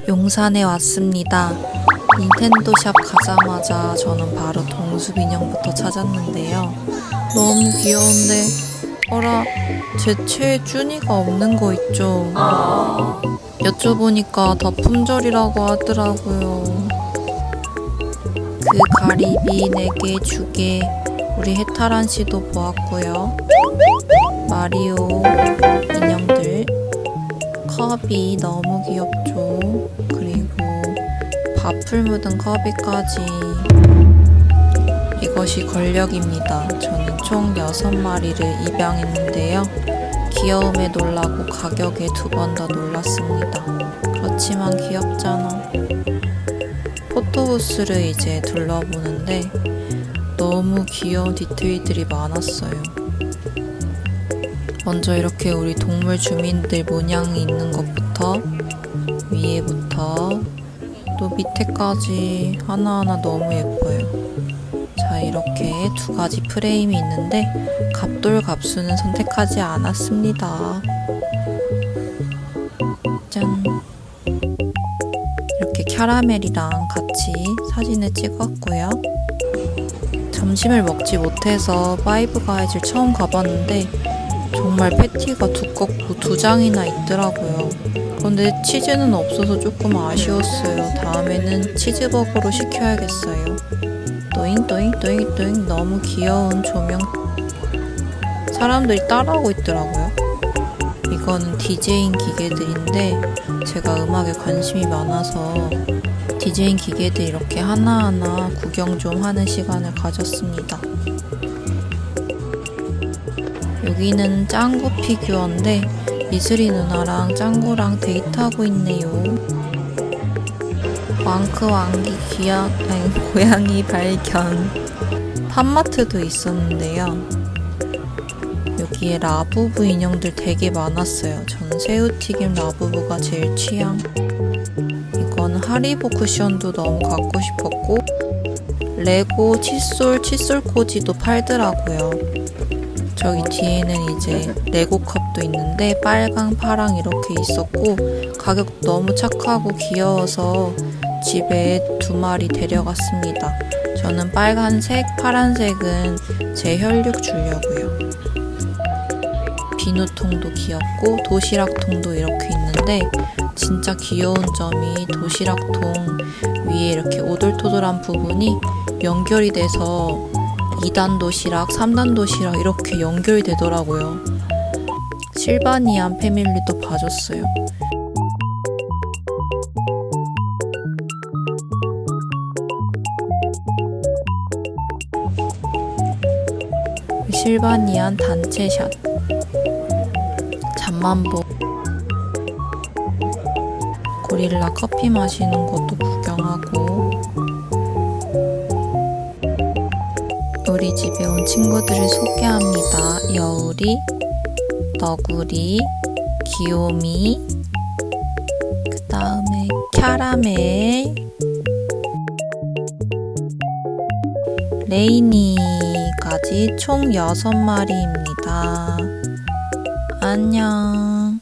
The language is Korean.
용산에 왔습니다. 닌텐도샵 가자마자 저는 바로 동숲 인형부터 찾았는데요. 너무 귀여운데 어라, 제 최애 쭈니가 없는 거 있죠? 여쭤보니까 더 품절이라고 하더라고요. 그 가리비 4개 주게 우리 해탈한 씨도 보았고요. 마리오 인형들, 컵이 너무 귀엽죠. 그리고 밥풀 묻은 컵이까지. 이것이 권력입니다. 저는 총 6마리를 입양했는데요. 귀여움에 놀라고 가격에 2번 더 놀랐습니다. 그렇지만 귀엽잖아. 포토부스를 이제 둘러보는데 너무 귀여운 디테일들이 많았어요. 먼저 이렇게 우리 동물 주민들 모양이 있는 것부터 위에부터 또 밑에까지 하나하나 너무 예뻐요. 자, 이렇게 2가지 프레임이 있는데 갑돌갑수는 선택하지 않았습니다. 짠! 이렇게 캐러멜이랑 같이 사진을 찍었고요. 점심을 먹지 못해서 파이브 가이즈를 처음 가봤는데 정말 패티가 두껍고 2장이나 있더라고요. 그런데 치즈는 없어서 조금 아쉬웠어요. 다음에는 치즈버거로 시켜야겠어요. 또잉또잉또잉또잉. 너무 귀여운 조명. 사람들이 따라오고 있더라고요. 이거는 디제잉 기계들인데 제가 음악에 관심이 많아서 디제잉 기계들 이렇게 하나하나 구경 좀 하는 시간을 가졌습니다. 여기는 짱구 피규어인데 미스리 누나랑 짱구랑 데이트하고 있네요. 왕크 왕기 고양이 발견. 팝마트도 있었는데요. 여기에 라부부 인형들 되게 많았어요. 저는 새우튀김 라부부가 제일 취향. 이건 하리보 쿠션도 너무 갖고 싶었고 레고 칫솔 코지도 팔더라고요. 저기 뒤에는 이제 레고 컵도 있는데 빨강, 파랑 이렇게 있었고 가격도 너무 착하고 귀여워서 집에 2마리 데려갔습니다. 저는 빨간색, 파란색은 제 혈육 주려고요. 비누통도 귀엽고 도시락통도 이렇게 있는데 진짜 귀여운 점이 도시락통 위에 이렇게 오돌토돌한 부분이 연결이 돼서 2단 도시락, 3단 도시락 이렇게 연결이 되더라고요. 실바니안 패밀리도 봐줬어요. 실바니안 단체샷. 잠만보. 고릴라 커피 마시는 것도 구경하고. 우리 집에 온 친구들을 소개합니다. 여울이, 너구리, 귀요미, 그 다음에 캐러멜, 레이니까지 총 6마리입니다. 안녕.